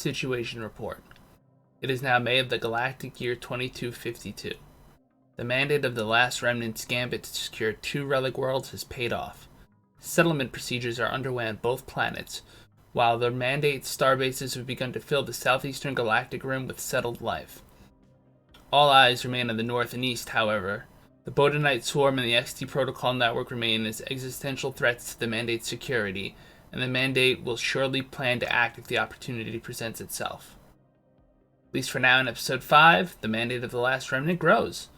situation report. It is now May of the galactic year 2252. The mandate of the last Remnant's gambit to secure 2 relic worlds has paid off. Settlement procedures are underway on both planets, while the mandate's starbases have begun to fill the southeastern galactic rim with settled life. All eyes remain on the north and east, however. The Bodonite Swarm and the XT Protocol Network remain as existential threats to the mandate's security, and the mandate will surely plan to act if the opportunity presents itself. At least for now in Episode 5, the mandate of the last Remnant grows.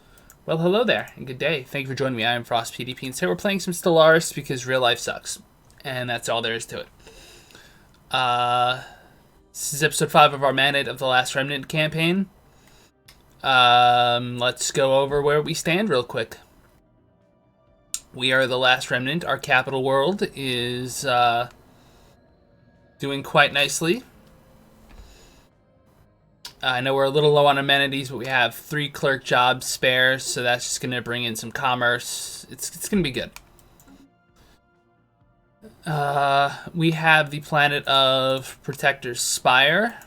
Well, hello there, and good day. Thank you for joining me. I am Frost PDP, and today we're playing some Stellaris because real life sucks. And that's all there is to it. This is Episode 5 of our Mandate of the Last Remnant campaign. Let's go over where we stand real quick. We are the last Remnant. Our capital world is doing quite nicely. I know we're a little low on amenities, but we have 3 clerk jobs spare, so that's just going to bring in some commerce. It's going to be good. We have the planet of Protector's Spire.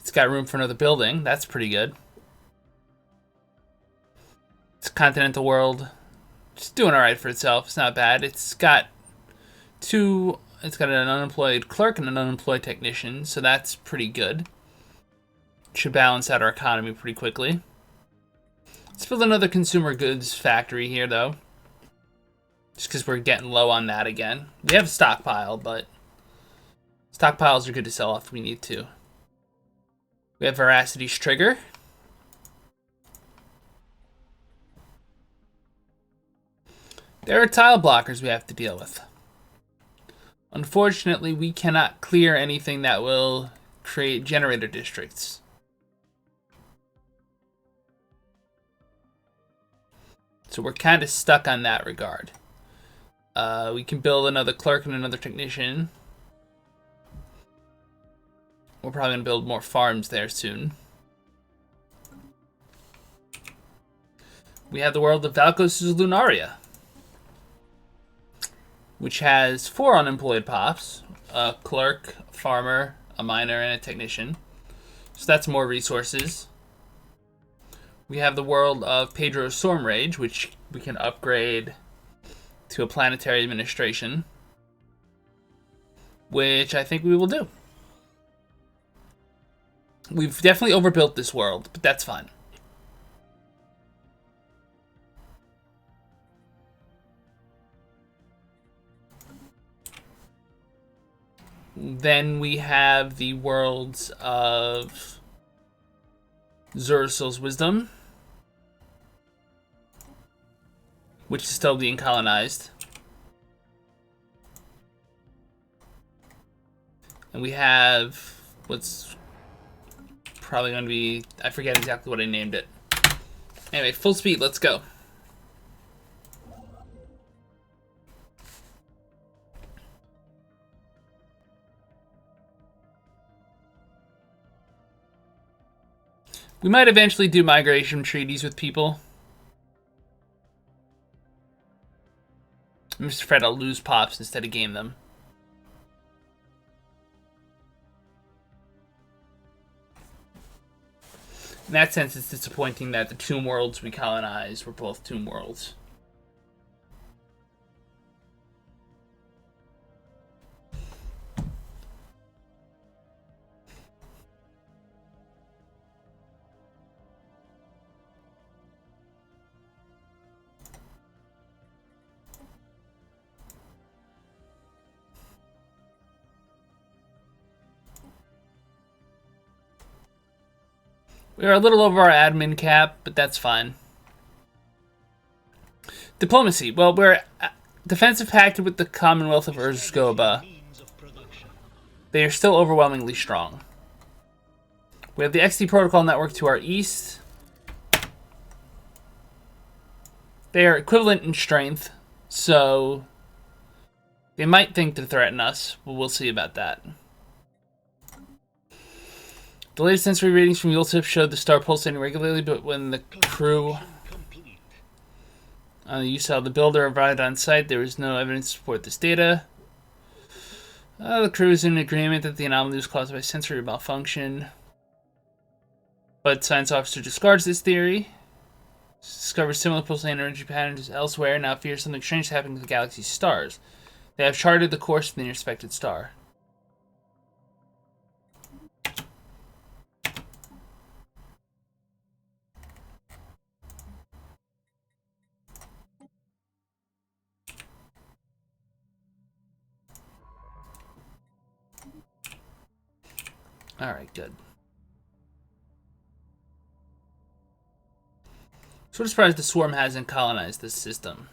It's got room for another building. That's pretty good. It's a continental world. It's doing alright for itself. It's not bad. It's got an unemployed clerk and an unemployed technician, so that's pretty good. Should balance out our economy pretty quickly. Let's build another consumer goods factory here, though. Just because we're getting low on that again. We have a stockpile, but stockpiles are good to sell off if we need to. We have Veracity's Trigger. There are tile blockers we have to deal with. Unfortunately, we cannot clear anything that will create generator districts. So we're kind of stuck on that regard. We can build another clerk and another technician. We're probably going to build more farms there soon. We have the world of Valkos' Lunaria, which has 4 unemployed pops, a clerk, a farmer, a miner, and a technician. So that's more resources. We have the world of Pedro's Stormrage, which we can upgrade to a planetary administration, which I think we will do. We've definitely overbuilt this world, but that's fine. Then we have the worlds of Zursil's Wisdom, which is still being colonized. And we have what's probably going to be, I forget exactly what I named it. Anyway, full speed, let's go. We might eventually do migration treaties with people. I'm just afraid I'll lose pops instead of gain them. In that sense, it's disappointing that the tomb worlds we colonized were both tomb worlds. We're a little over our admin cap, but that's fine. Diplomacy. Well, we're defensive pacted with the Commonwealth of Urzgoba. They are still overwhelmingly strong. We have the XT Protocol Network to our east. They are equivalent in strength, so they might think to threaten us, but we'll see about that. The latest sensory readings from Yultip showed the star pulsating regularly, but when the crew on the U-Cell, the builder arrived on site, there was no evidence to support this data. The crew is in agreement that the anomaly was caused by sensory malfunction, but science officer discards this theory. Discovers similar pulsating energy patterns elsewhere, now fears something strange is happening to the galaxy's stars. They have charted the course of the near-expected star. Alright, good. Sort of surprised the swarm hasn't colonized this system.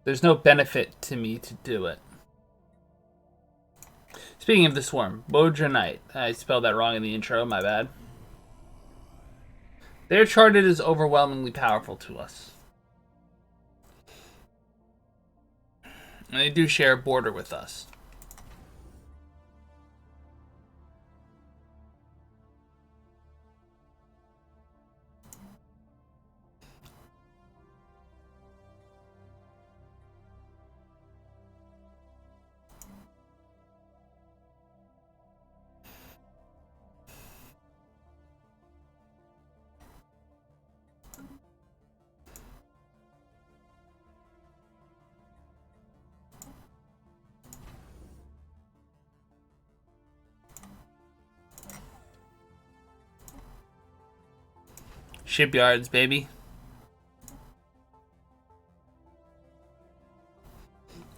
There's no benefit to me to do it. Speaking of the swarm, Bodranite. I spelled that wrong in the intro, my bad. They're charted as overwhelmingly powerful to us. And they do share a border with us. Shipyards, baby.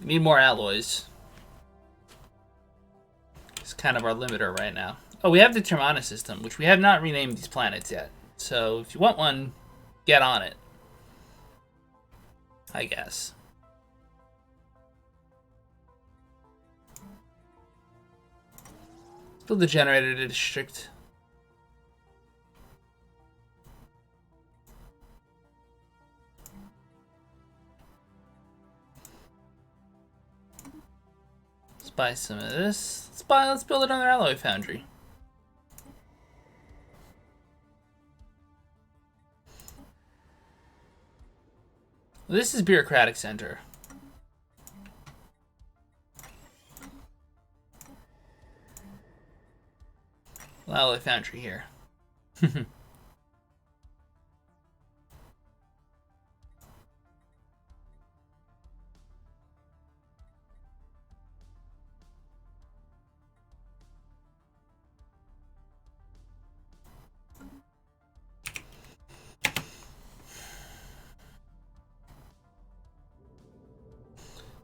Need more alloys. It's kind of our limiter right now. Oh, we have the Termana system, which we have not renamed these planets yet. So if you want one, get on it. I guess. Build the generator district. Let's buy some of this. Let's build another alloy foundry. This is Bureaucratic Center. Alloy foundry here.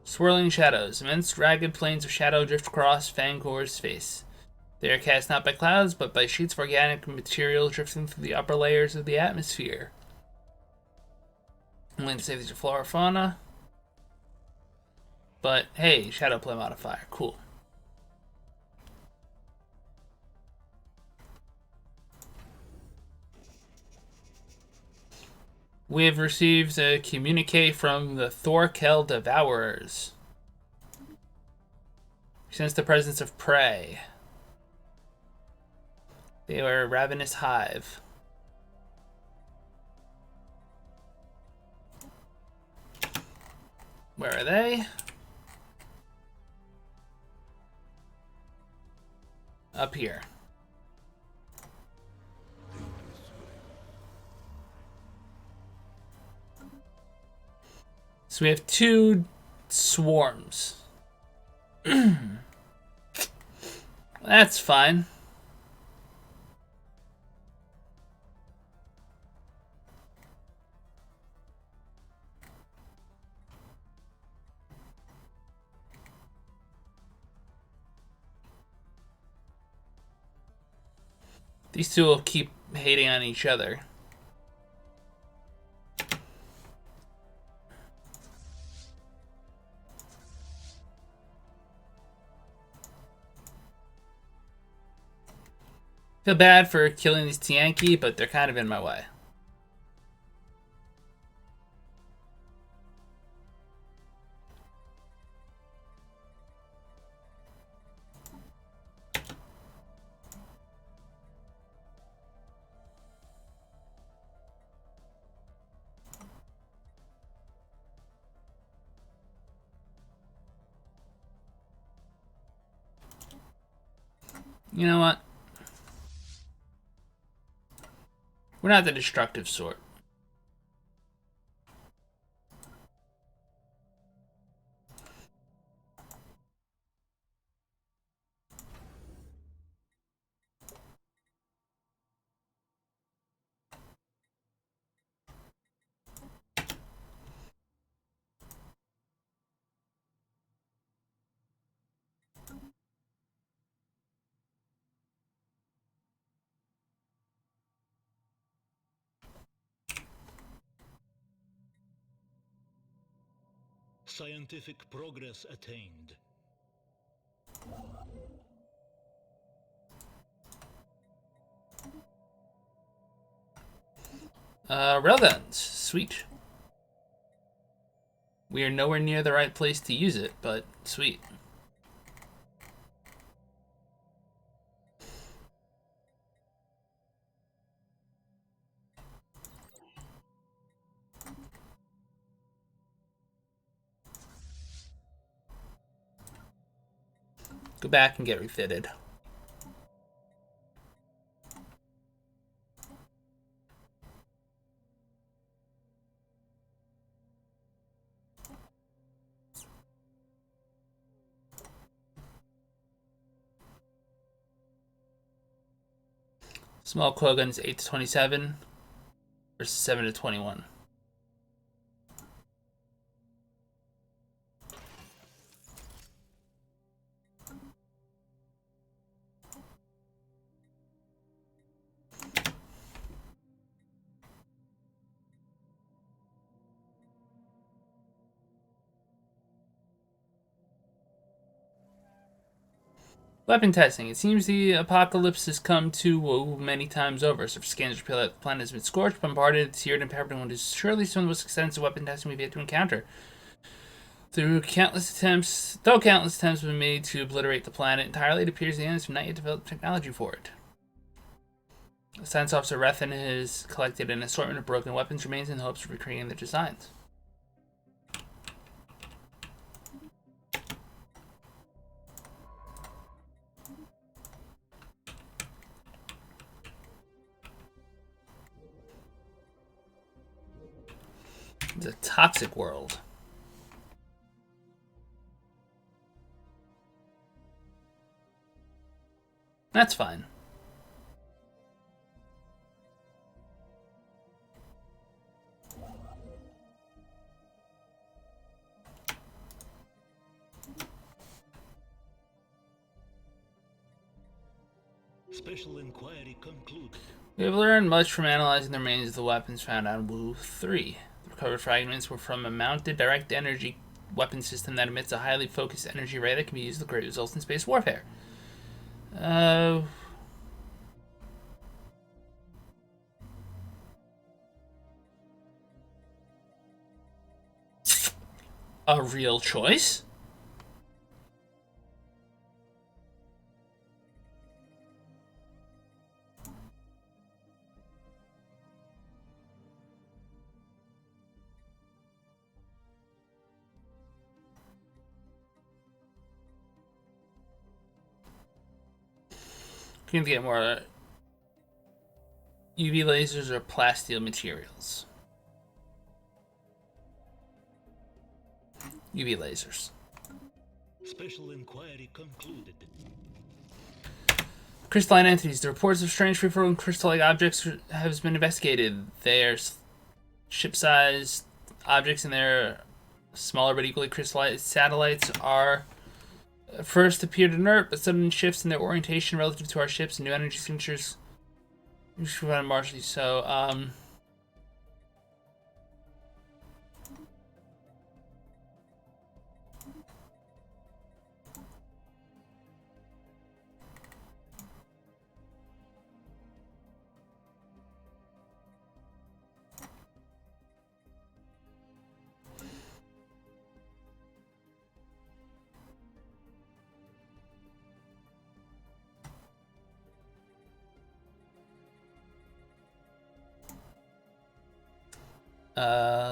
Swirling shadows. Immense ragged planes of shadow drift across Fangor's face. They are cast not by clouds, but by sheets of organic material drifting through the upper layers of the atmosphere. I'm going to say these are flora fauna. But hey, shadow play modifier. Cool. We have received a communique from the Thorkel Devourers. Sense the presence of prey. They are a ravenous hive. Where are they? Up here. So we have two swarms. That's fine. These two will keep hating on each other. Feel bad for killing these Tianki, but they're kind of in my way. You know what? We're not the destructive sort. Scientific progress attained. Railguns. Sweet. We are nowhere near the right place to use it, but sweet. Go back and get refitted. Small coil guns 8 to 27 versus 7 to 21. Weapon testing. It seems the apocalypse has come to many times over. So scans reveal that the planet has been scorched, bombarded, seared, and peppered, and is surely some of the most extensive weapon testing we've yet to encounter. Though countless attempts have been made to obliterate the planet entirely, it appears the aliens have not yet developed technology for it. Science Officer Rethan has collected an assortment of broken weapons remains in the hopes of recreating their designs. It's a toxic world. That's fine. Special inquiry concluded. We have learned much from analyzing the remains of the weapons found on Wu 3. The recovered fragments were from a mounted direct energy weapon system that emits a highly focused energy ray that can be used with great results in space warfare. A real choice? Can get more UV lasers or plasteel materials. UV lasers. Special inquiry concluded. Crystalline entities. The reports of strange free-floating crystal-like objects have been investigated. They are ship-sized objects, and their smaller but equally crystallized satellites are first appeared inert, but sudden shifts in their orientation relative to our ships and new energy signatures. Martially so.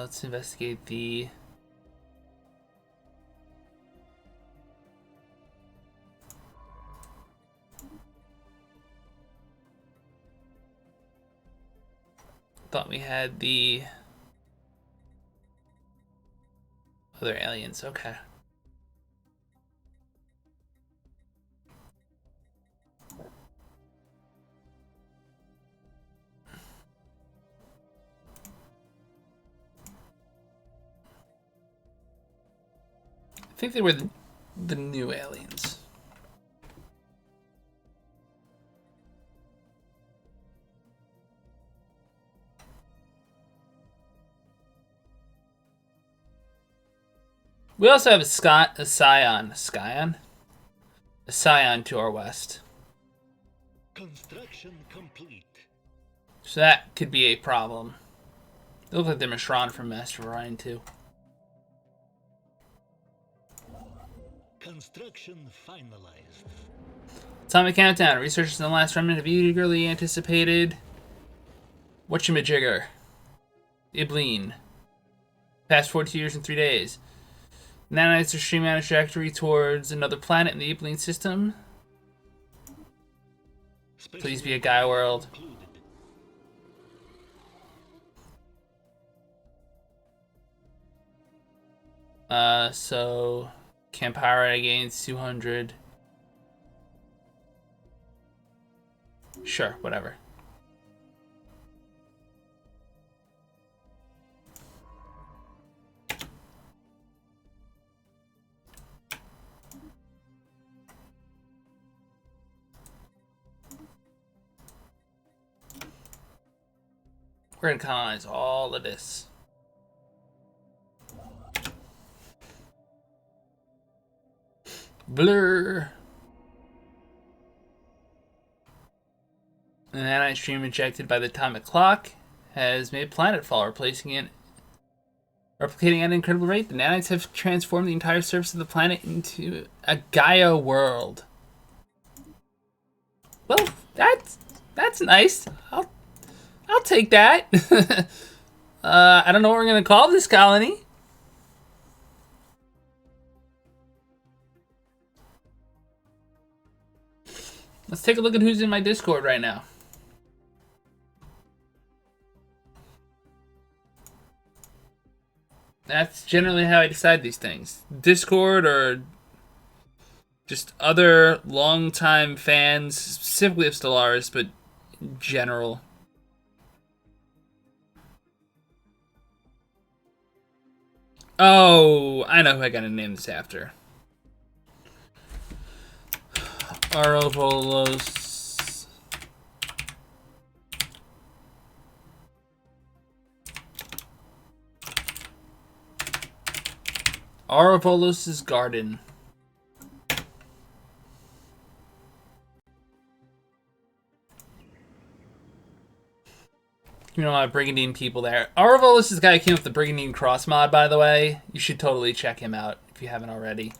Let's investigate the Thought we had the other aliens. Okay. I think they were the new aliens. We also have a Scion to our west. Construction complete. So that could be a problem. They look like they're Mishran from Master of Orion too. Construction finalized. Atomic Countdown. Researchers in the last remnant have eagerly anticipated whatchamajigger. Ibleen. Past 42 years and 3 days. Nanites are streaming on a trajectory towards another planet in the Ibleen system. Please be a Gaia world. So Campara gains 200. Sure, whatever. We're gonna colonize all of this. Blur. An nanite stream injected by the atomic clock has made planetfall, replicating at an incredible rate. The nanites have transformed the entire surface of the planet into a Gaia world. Well, that's nice. I'll take that. I don't know what we're gonna call this colony. Let's take a look at who's in my Discord right now. That's generally how I decide these things. Discord or just other longtime fans, specifically of Stellaris, but in general. Oh, I know who I gotta name this after. Arovolos. Arovolos' garden. You know, my Brigandine people there. Arovolos is the guy who came up with the Brigandine Cross mod, by the way. You should totally check him out if you haven't already.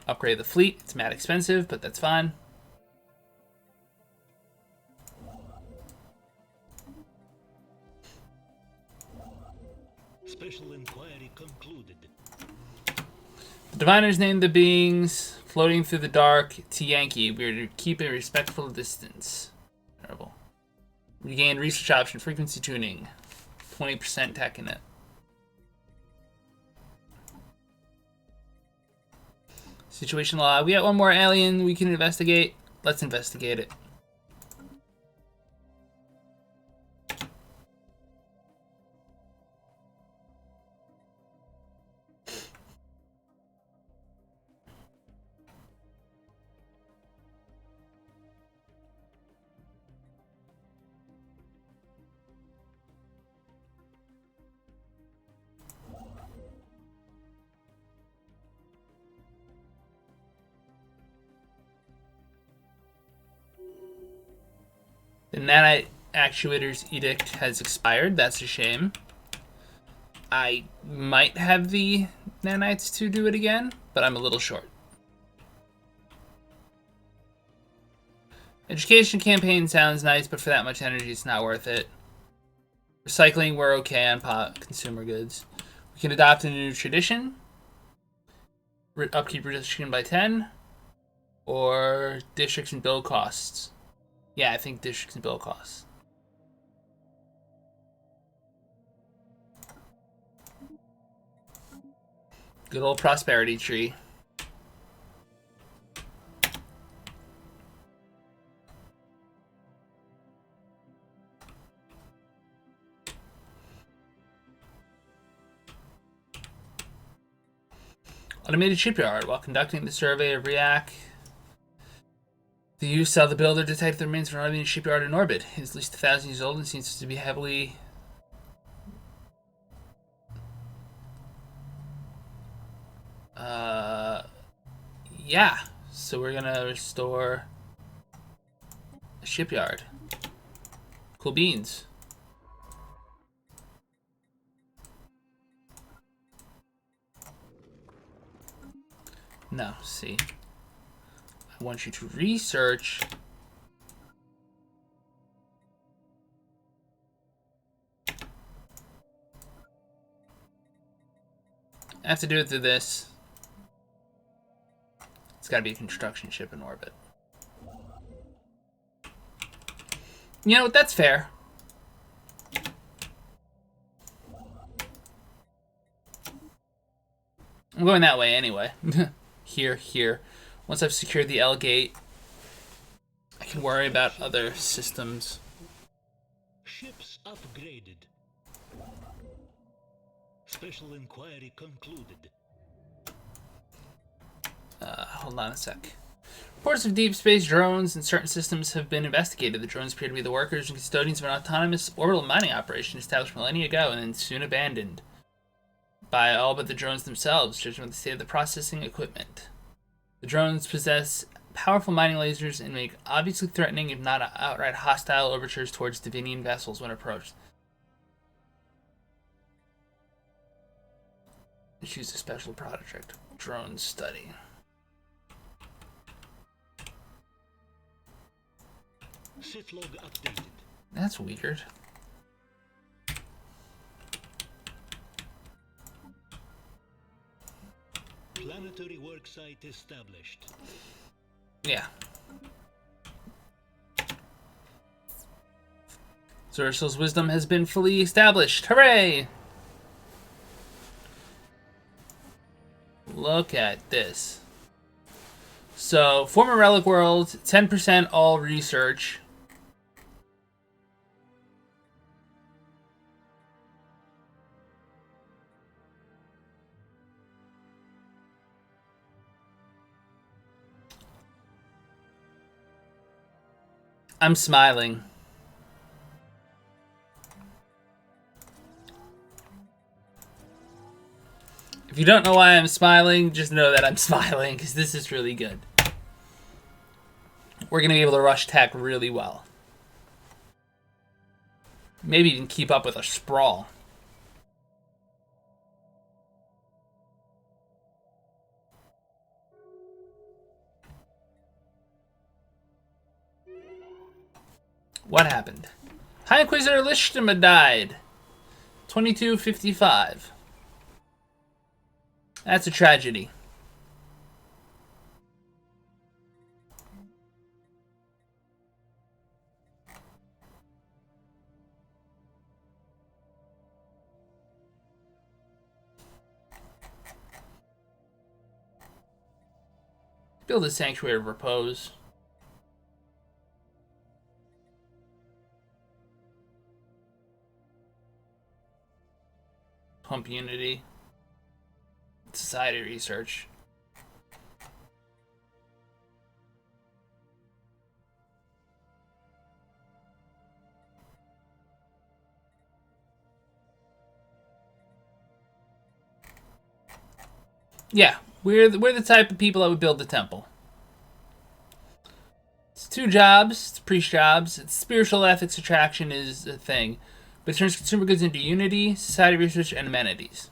Upgrade the fleet. It's mad expensive, but that's fine. Special inquiry concluded. The diviners named the beings floating through the dark to Yankee. We are to keep a respectful distance. Terrible. Regain research option, frequency tuning. 20% tech in it. Situation log. We got one more alien we can investigate. Let's investigate it. The nanite actuator's edict has expired. That's a shame. I might have the nanites to do it again, but I'm a little short. Education campaign sounds nice, but for that much energy, it's not worth it. Recycling, we're okay on consumer goods. We can adopt a new tradition. Upkeep reduction by 10. Or districts and bill costs. Yeah, I think districts and bill costs. Good old prosperity tree. Automated shipyard. While conducting the survey of Riak, the use saw the builder detect the remains of an automated shipyard in orbit. It is at least 1,000 years old and seems to be heavily... yeah. So we're gonna restore a shipyard. Cool beans. No, see. I want you to research. I have to do it through this. It's got to be a construction ship in orbit. You know, that's fair. I'm going that way anyway. Here. Once I've secured the L gate, I can worry about other systems. Ships upgraded. Special inquiry concluded. Hold on a sec. Reports of deep space drones and certain systems have been investigated. The drones appear to be the workers and custodians of an autonomous orbital mining operation established millennia ago and then soon abandoned by all but the drones themselves, judging by the state of the processing equipment. The drones possess powerful mining lasers and make obviously threatening, if not outright hostile, overtures towards Divinian vessels when approached. Choose a special project. Drone study. Sith log updated. That's weird. Planetary worksite established. Yeah. Zersal's wisdom has been fully established. Hooray! Look at this. So, former Relic World, 10% all research. I'm smiling. If you don't know why I'm smiling, just know that I'm smiling, because this is really good. We're going to be able to rush tech really well. Maybe even keep up with a sprawl. What happened? High Inquisitor Lishtima died. 2255. That's a tragedy. Build a sanctuary of repose. Pump Unity. Society research. Yeah, we're the type of people that would build the temple. It's 2 jobs. It's priest jobs. It's spiritual ethics attraction is a thing, but it turns consumer goods into unity, society research, and amenities.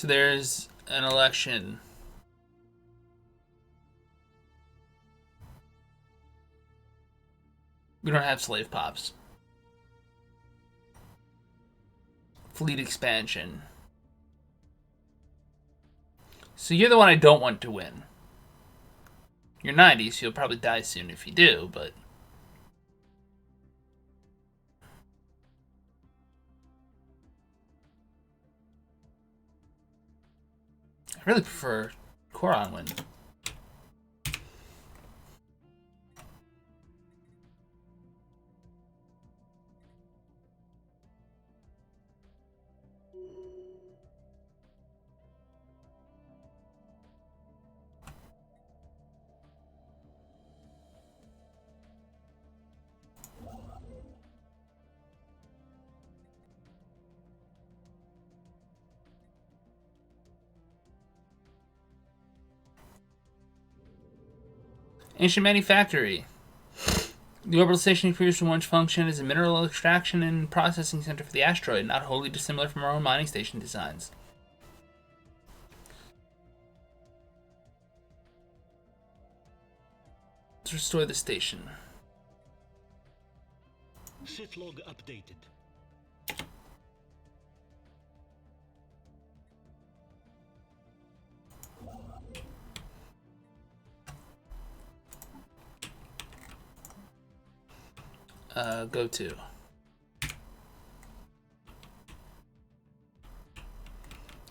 So there's an election. We don't have slave pops. Fleet expansion. So you're the one I don't want to win. You're 90, so you'll probably die soon if you do, but... I really prefer Koron win. Ancient Manufactory. The orbital station appears to once function as a mineral extraction and processing center for the asteroid, not wholly dissimilar from our own mining station designs. Let's restore the station. Sit log updated. Go to.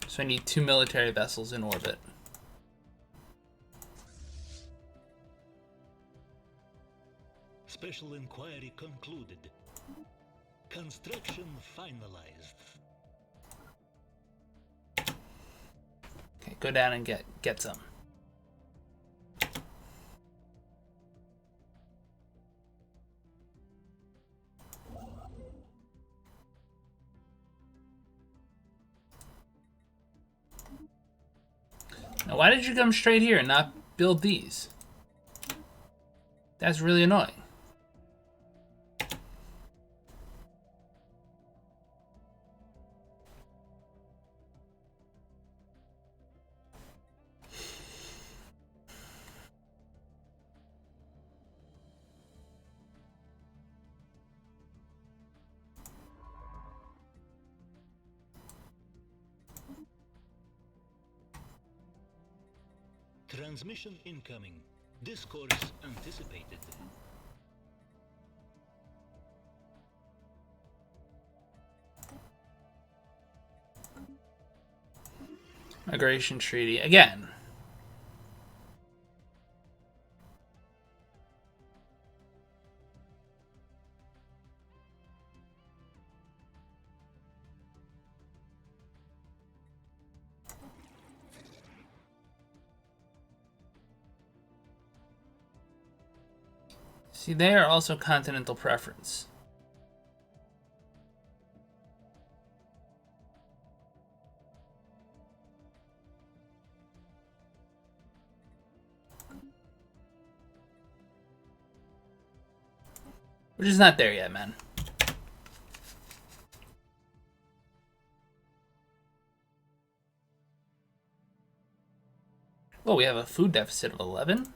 So I need 2 military vessels in orbit. Special inquiry concluded. Construction finalized. Okay, go down and get some. Now, why did you come straight here and not build these? That's really annoying. Transmission incoming. Discourse anticipated. Migration treaty again. See, they are also continental preference. We're just not there yet, man. Oh, we have a food deficit of 11?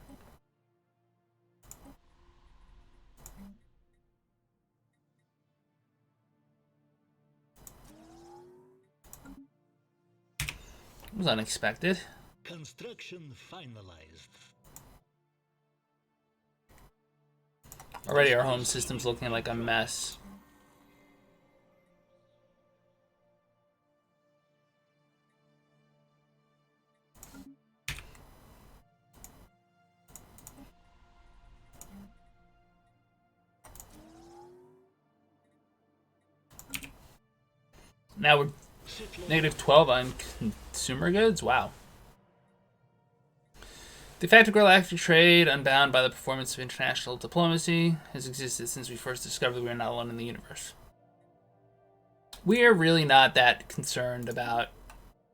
It was unexpected. Construction finalized. Already our home system's looking like a mess. Now we're negative 12 on consumer goods? Wow. De facto galactic trade, unbound by the performance of international diplomacy, has existed since we first discovered that we are not alone in the universe. We are really not that concerned about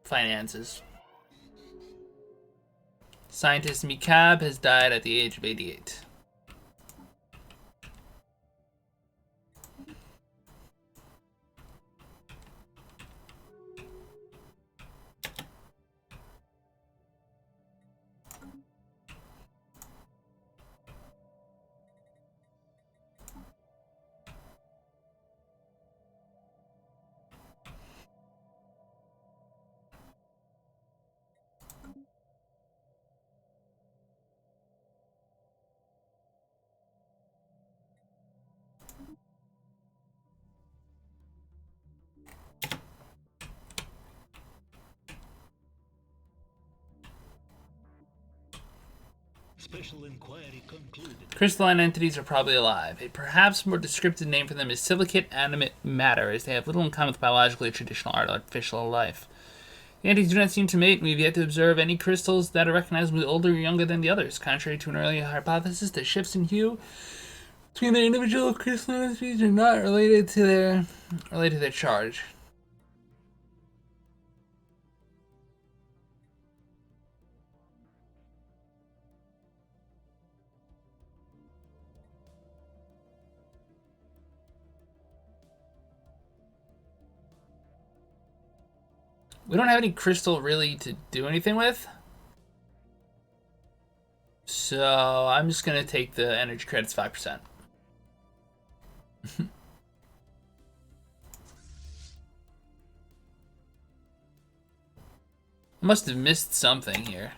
finances. Scientist Mikab has died at the age of 88. Special inquiry concluded. Crystalline entities are probably alive. A perhaps more descriptive name for them is silicate animate matter, as they have little in common with biologically or traditional artificial life. The entities do not seem to mate, and we have yet to observe any crystals that are recognizably older or younger than the others. Contrary to an earlier hypothesis, the shifts in hue between the individual crystalline entities are not related to their charge. We don't have any crystal really to do anything with. So I'm just going to take the energy credits 5%. I must have missed something here.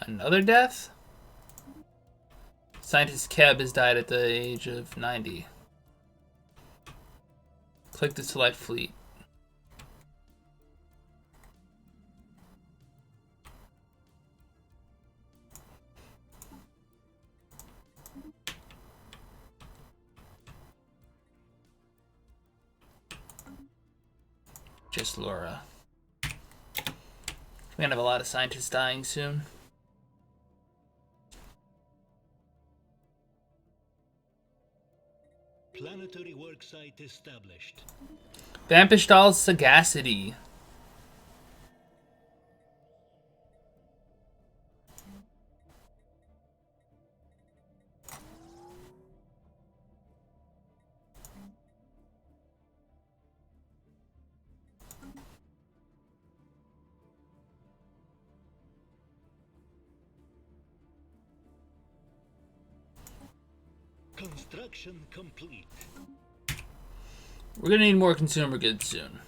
Another death? Scientist Keb has died at the age of 90. Click to select fleet. Just Laura. We're gonna have a lot of scientists dying soon. Planetary worksite established. Vampishtal's sagacity. Construction complete. We're gonna need more consumer goods soon.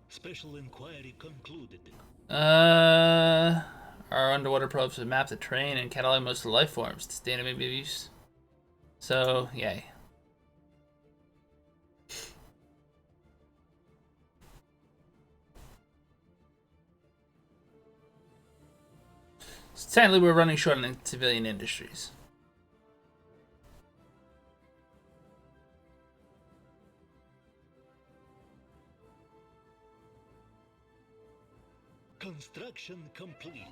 Special inquiry concluded. Our underwater probes have mapped the terrain and catalog most of the life forms. This data may be of use. So, yay. Sadly, we're running short on civilian industries. Construction complete.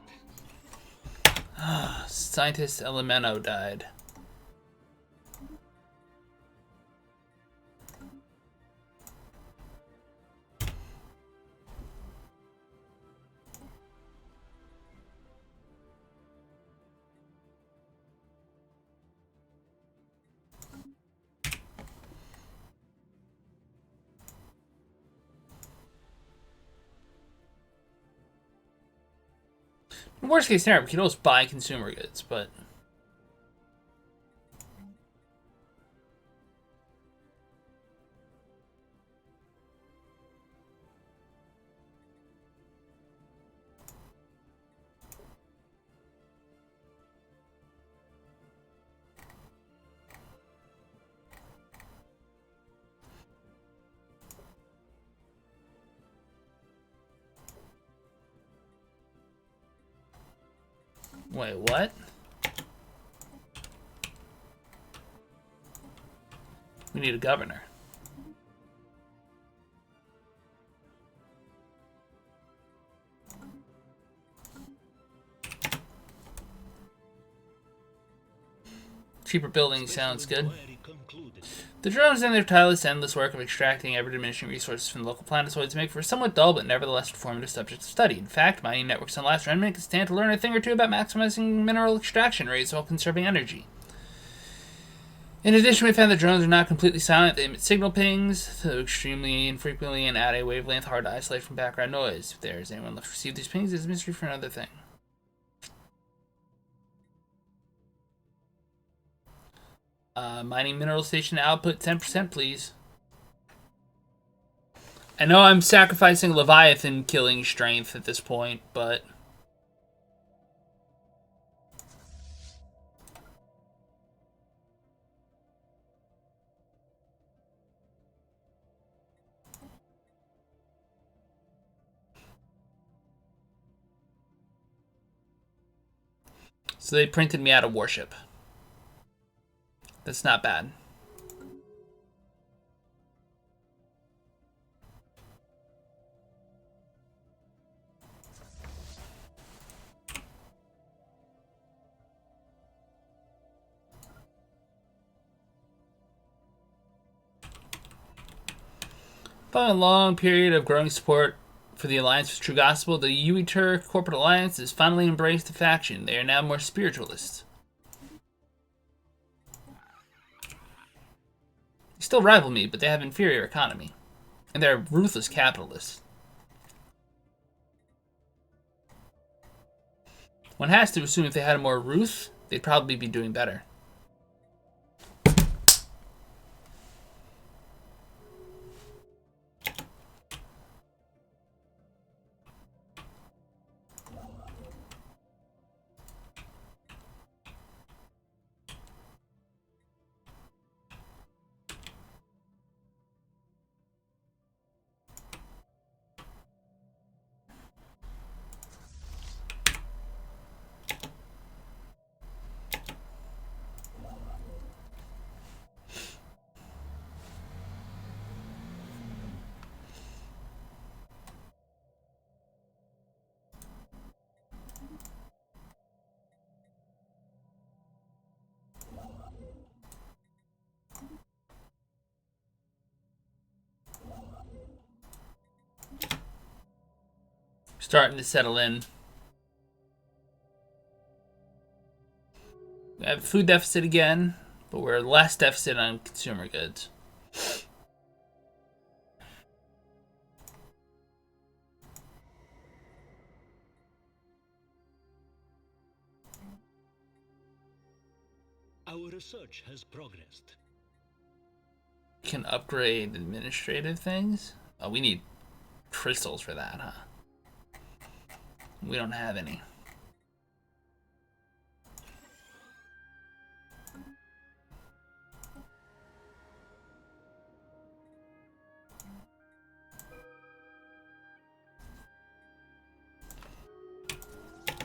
Scientist Elemento died. Worst case scenario, we could always buy consumer goods, but wait, what? We need a governor. Cheaper building sounds good. Inquiry concluded. The drones and their tireless, endless work of extracting ever-diminishing resources from the local planetoids make for a somewhat dull but nevertheless informative subject of study. In fact, mining networks on last Remnant can stand to learn a thing or two about maximizing mineral extraction rates while conserving energy. In addition, we found that drones are not completely silent. They emit signal pings, though extremely infrequently, and at a wavelength hard to isolate from background noise. If there is anyone left to receive these pings, it's a mystery for another thing. Mining mineral station output 10%, please. I know I'm sacrificing Leviathan killing strength at this point, but... So they printed me out of warship. That's not bad. Following a long period of growing support for the Alliance with True Gospel, the Uitur Corporate Alliance has finally embraced the faction. They are now more spiritualists. They still rival me, but they have inferior economy. And they're ruthless capitalists. One has to assume if they had more Ruth, they'd probably be doing better. Starting to settle in. We have a food deficit again, but we're less deficit on consumer goods. Our research has progressed. Can upgrade administrative things? Oh, we need crystals for that, huh? We don't have any.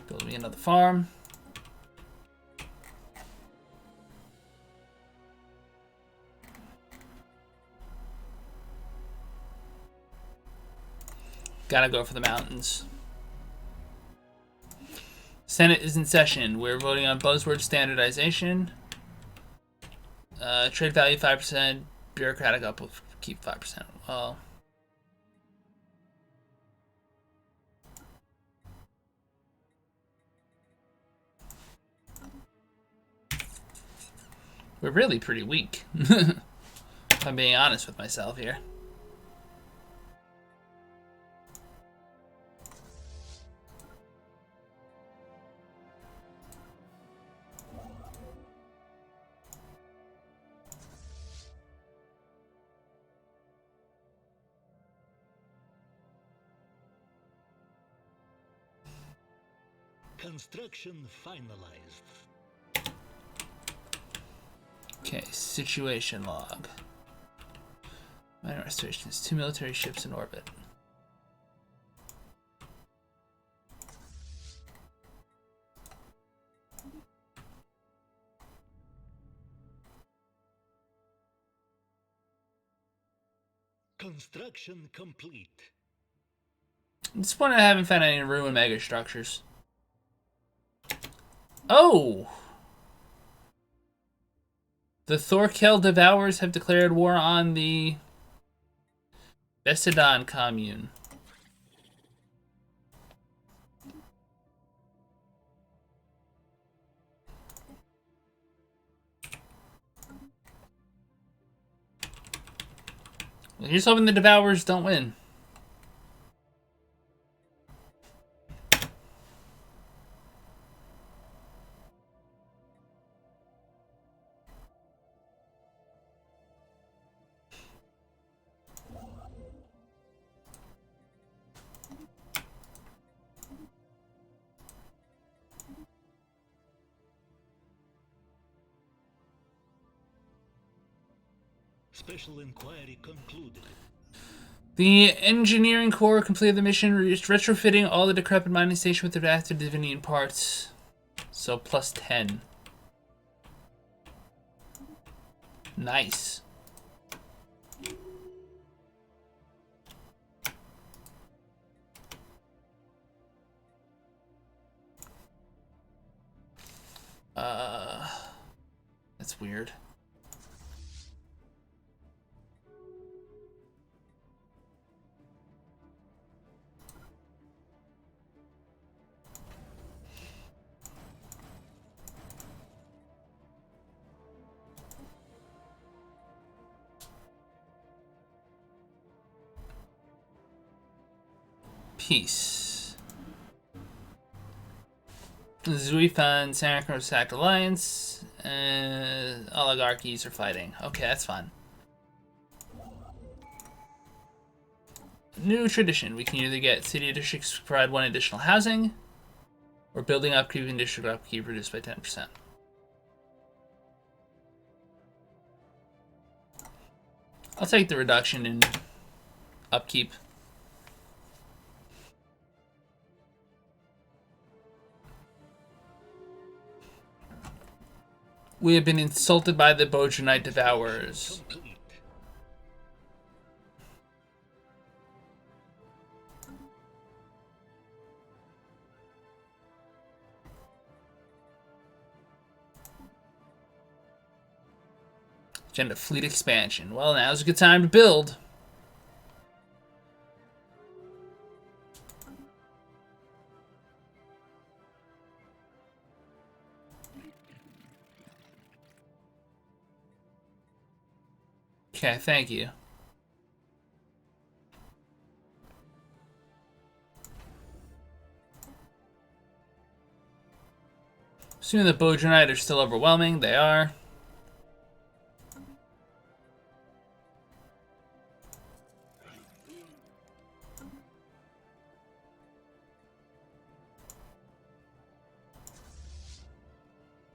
Build me another farm. Gotta go for the mountains. Senate is in session. We're voting on buzzword standardization. Trade value 5%. Bureaucratic up will keep 5%. Well, we're really pretty weak. If I'm being honest with myself here. Construction finalized. Okay, situation log. Minor restorations. 2 military ships in orbit. Construction complete. At this point, I haven't found any ruined mega structures. Oh! The Thorkel Devourers have declared war on the Besidon commune. Well, here's hoping the Devourers don't win. Special inquiry concluded. The engineering corps completed the mission, retrofitting all the decrepit mining station with adaptive divinium parts. So plus 10. Nice. That's weird. Peace. Zuifan, Sanakro sacked Alliance, and oligarchies are fighting. Okay, that's fine. New tradition. We can either get city districts to provide 1 additional housing, or building upkeep and district upkeep reduced by 10%. I'll take the reduction in upkeep. We have been insulted by the Bojanite Devourers. Complete. Agenda fleet expansion. Well, now's a good time to build. Okay, thank you. Assuming the Bojanite are still overwhelming, they are.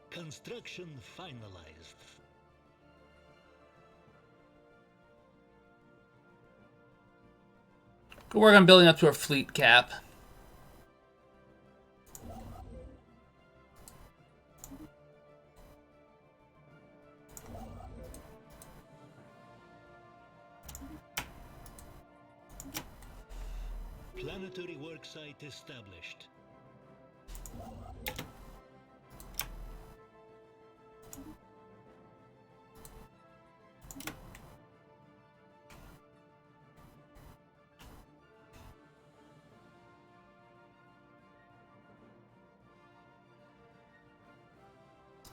Construction finalized. Go work on building up to our fleet cap. Planetary worksite established.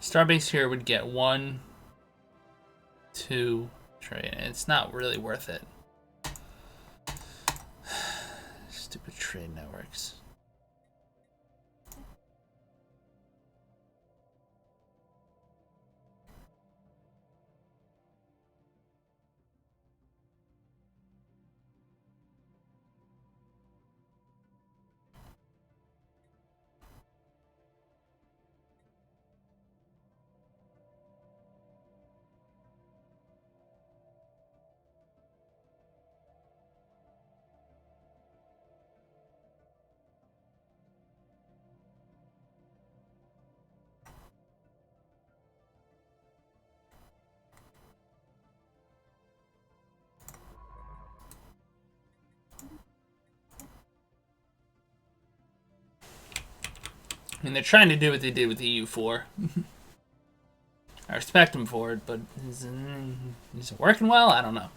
Starbase here would get 1, 2 trade. It's not really worth it. Stupid trade networks. I mean, they're trying to do what they did with the EU4. I respect them for it, but is it working well? I don't know.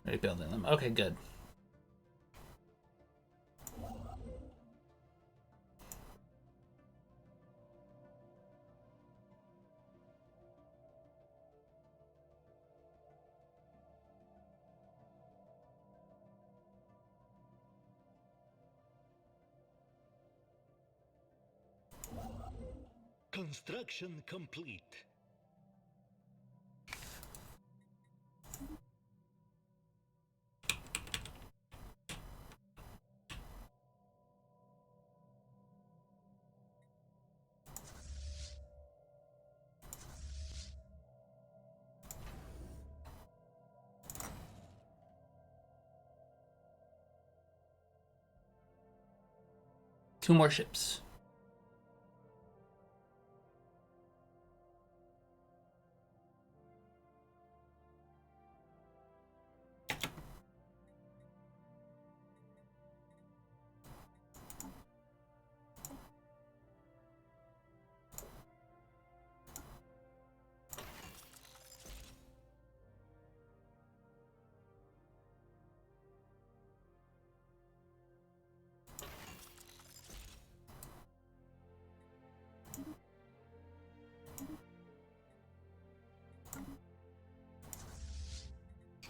Rebuilding them. Okay, good. Construction complete. Two more ships.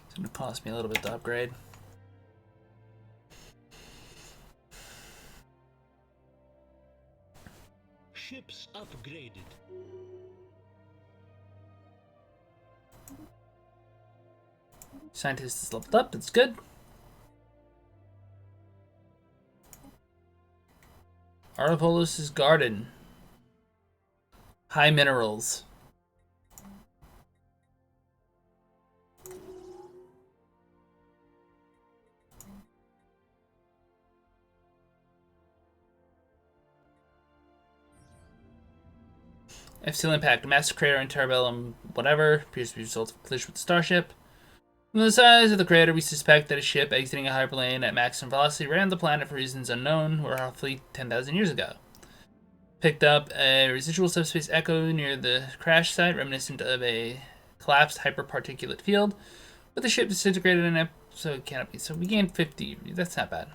It's going to cost me a little bit to upgrade. Ships upgraded. Scientist is leveled up, that's good. Artipolis' garden. High minerals. F-Seal impact. Massive crater in Terabellum, whatever. Appears to be a result of collision with the starship. From the size of the crater, we suspect that a ship exiting a hyperplane at maximum velocity ran the planet for reasons unknown, or roughly 10,000 years ago. Picked up a residual subspace echo near the crash site, reminiscent of a collapsed hyperparticulate field, but the ship disintegrated in an episode canopy. So we gained 50. That's not bad.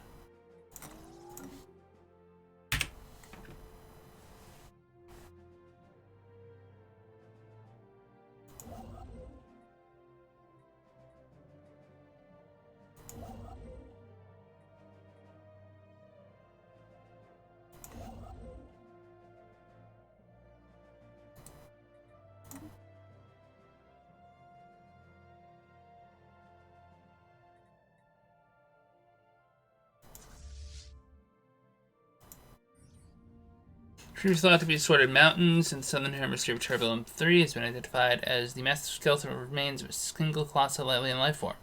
Previously thought to be assorted mountains in the southern hemisphere of Turbulum 3 has been identified as the massive skeletal remains of a single colossal alien life form.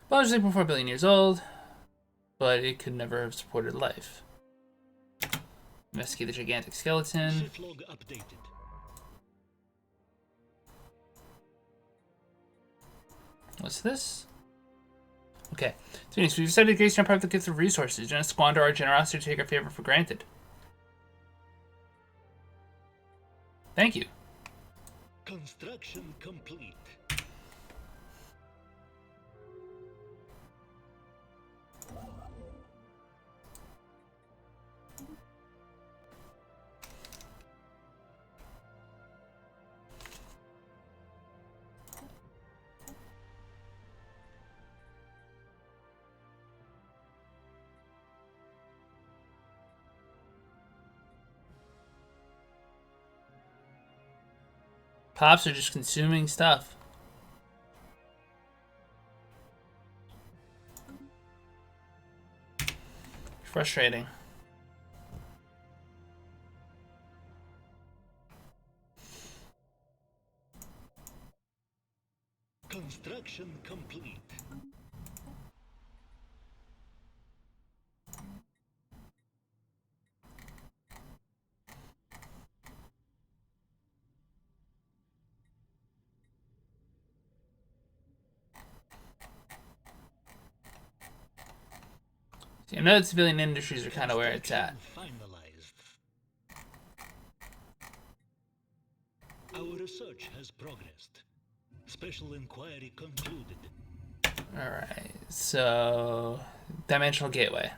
About 4 billion years old, but it could never have supported life. Investigate the gigantic skeleton. Ship log updated. What's this? Okay. So we've decided to grace our part of the gifts of resources. Do not squander our generosity to take our favor for granted. Thank you. Construction complete. Pops are just consuming stuff. Frustrating. Construction complete. See, I know the civilian industries are kind of where it's at. Finalized. Our research has progressed. Special inquiry concluded. Alright, so... Dimensional Gateway.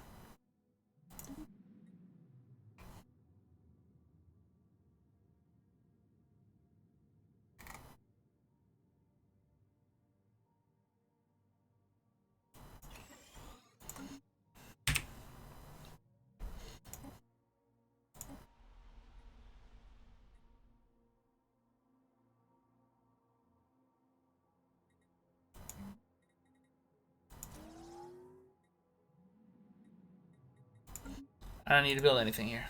I don't need to build anything here.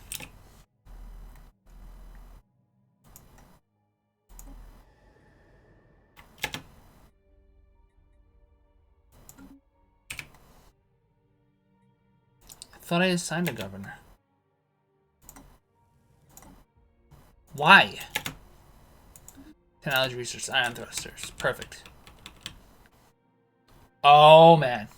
I thought I assigned a governor. Why? Technology research, ion thrusters. Perfect. Oh, man.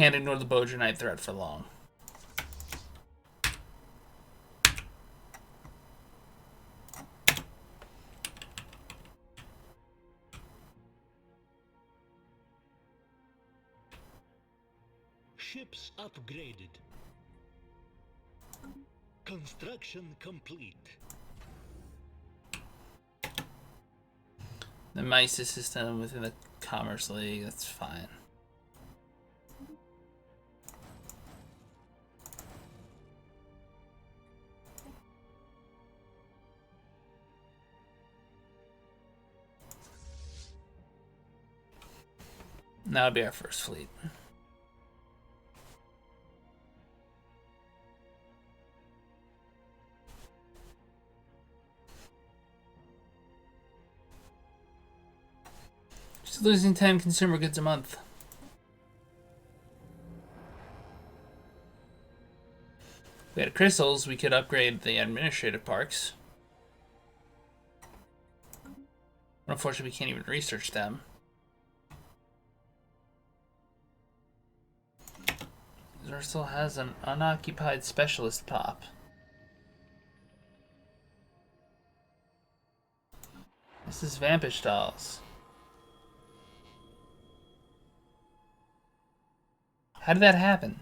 Can't ignore the Bojanite threat for long. Ships upgraded. Construction complete. The Mises system within the Commerce League, that's fine. That'll be our first fleet. Just losing 10 consumer goods a month. If we had crystals, we could upgrade the administrative parks. Unfortunately, we can't even research them. Zersil has an unoccupied specialist pop. This is Vampish Dolls. How did that happen?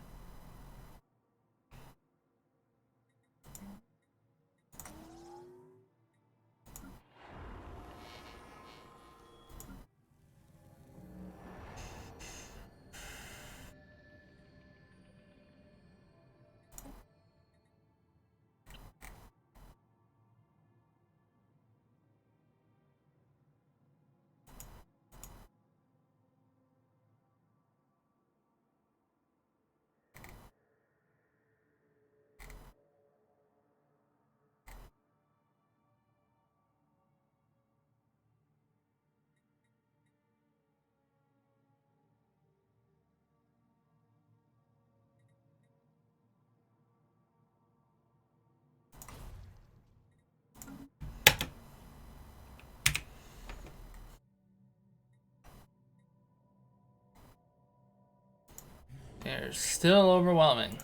They're still overwhelming.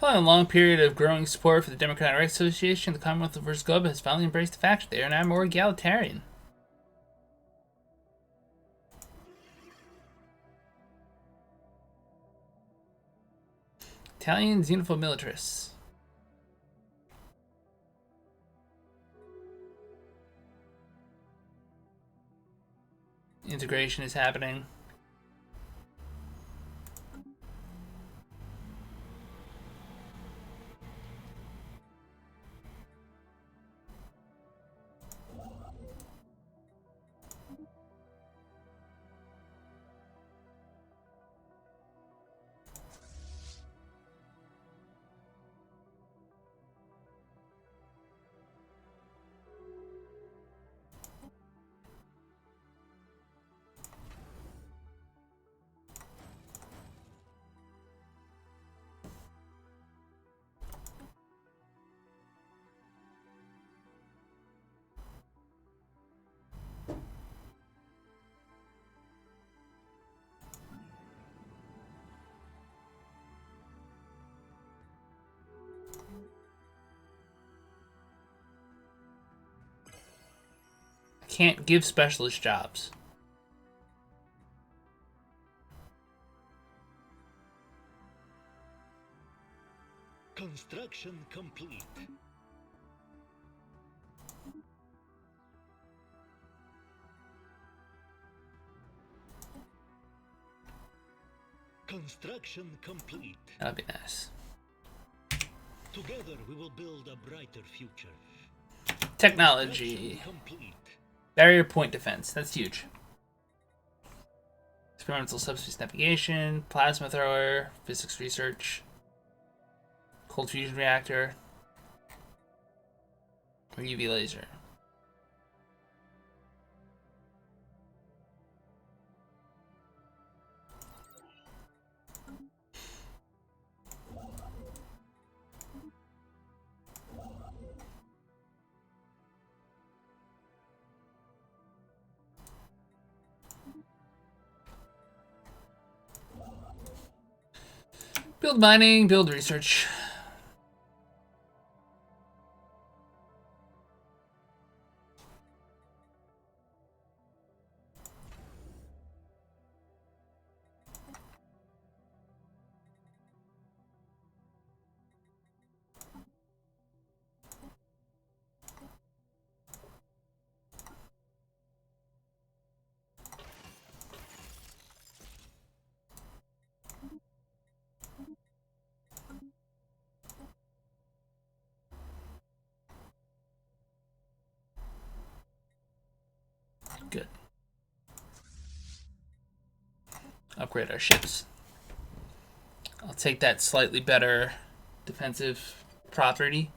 Following a long period of growing support for the Democratic Rights Association, the Commonwealth of First Globe has finally embraced the fact that they are now more egalitarian. Italian xenophobe militarists. Integration is happening. Can't give specialist jobs. Construction complete. Construction complete. That'd be nice. Together we will build a brighter future. Technology. Construction complete. Barrier point defense. That's huge. Experimental subspace navigation. Plasma thrower. Physics research. Cold fusion reactor. Or UV laser. Build mining, build research. Good. Upgrade our ships. I'll take that slightly better defensive property.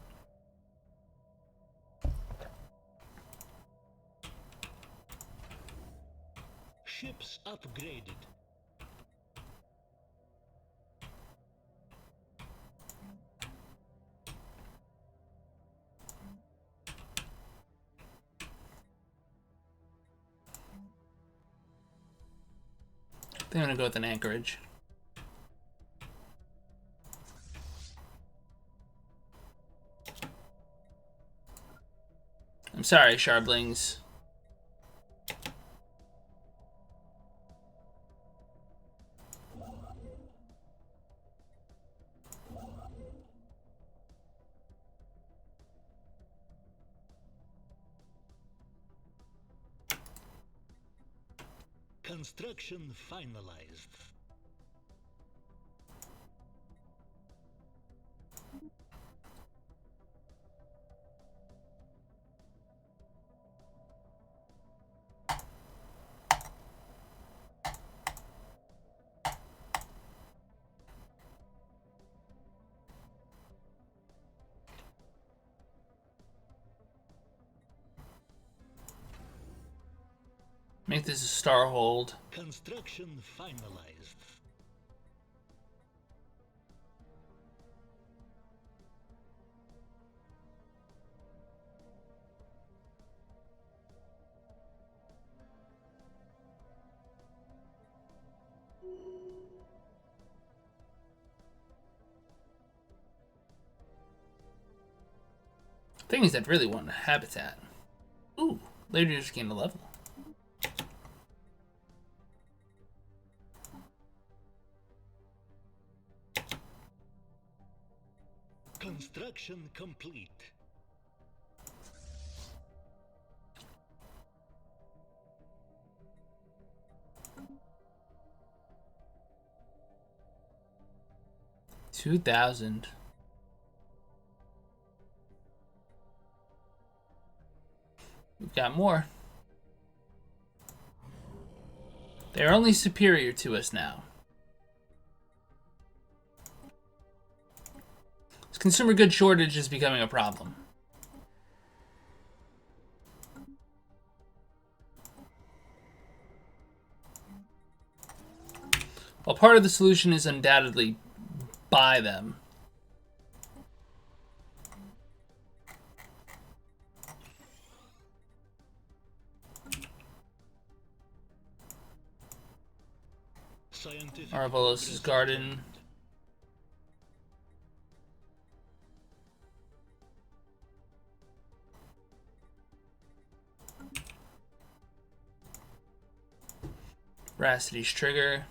Ships upgraded. I'm gonna go with an anchorage. I'm sorry, Sharblings. Construction finalized. Make this a star hold. Construction finalized. Thing is, I'd really want a habitat. Ooh, later you just gain a level. Construction complete. $2,000. We've got more. They're only superior to us now. This consumer goods shortage is becoming a problem. While part of the solution is undoubtedly buy them, Marvelous Garden. Veracity's trigger.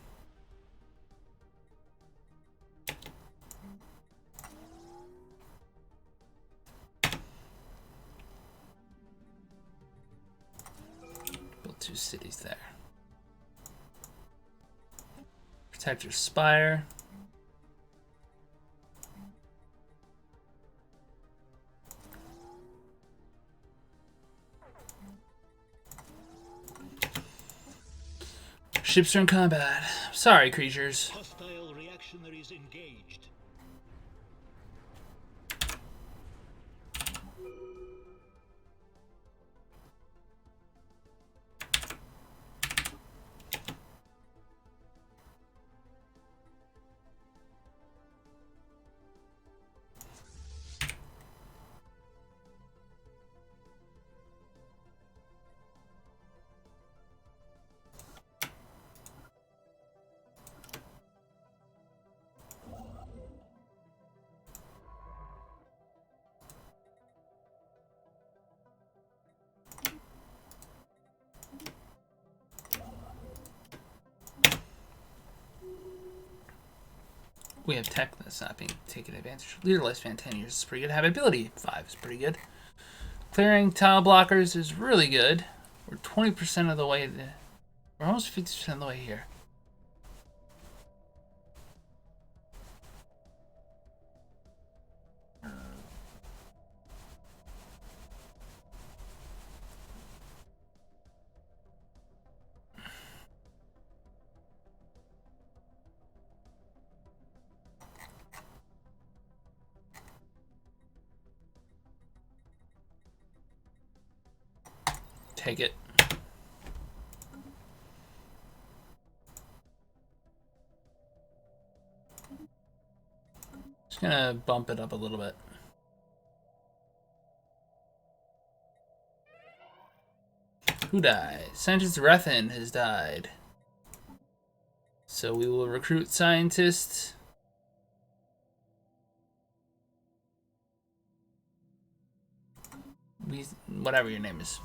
Build 2 cities there. Protector's Spire. Ships are in combat. Sorry, creatures. Hostile reactionaries engaged. We have tech that's not being taken advantage of. Leader lifespan 10 years is pretty good. Habitability 5 is pretty good. Clearing tile blockers is really good. We're 20% of the way to... We're almost 50% of the way here. Take it. Just gonna bump it up a little bit. Who died? Scientist Rethan has died. So we will recruit scientists. Whatever your name is.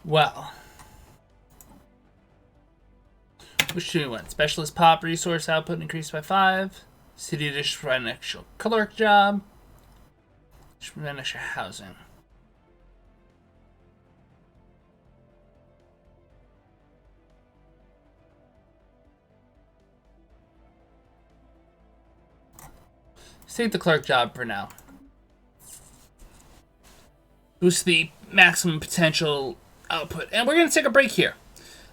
Well, which do we want? Specialist pop resource output increased by 5. City edition provide an extra clerk job. Should provide extra housing. Let's take the clerk job for now. Boost the maximum potential output. And we're going to take a break here.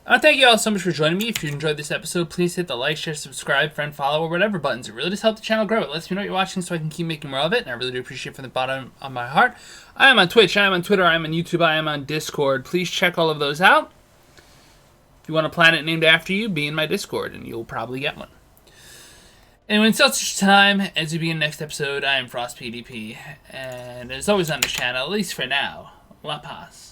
Thank you all so much for joining me. If you enjoyed this episode, please hit the like, share, subscribe, friend, follow, or whatever buttons. It really does help the channel grow. It lets me know what you're watching so I can keep making more of it, and I really do appreciate it from the bottom of my heart. I am on Twitch, I am on Twitter, I am on YouTube, I am on Discord. Please check all of those out. If you want a planet named after you, be in my Discord, and you'll probably get one. Anyway, until such time as we begin the next episode, I am FrostPDP, and as always on this channel, at least for now, La Paz.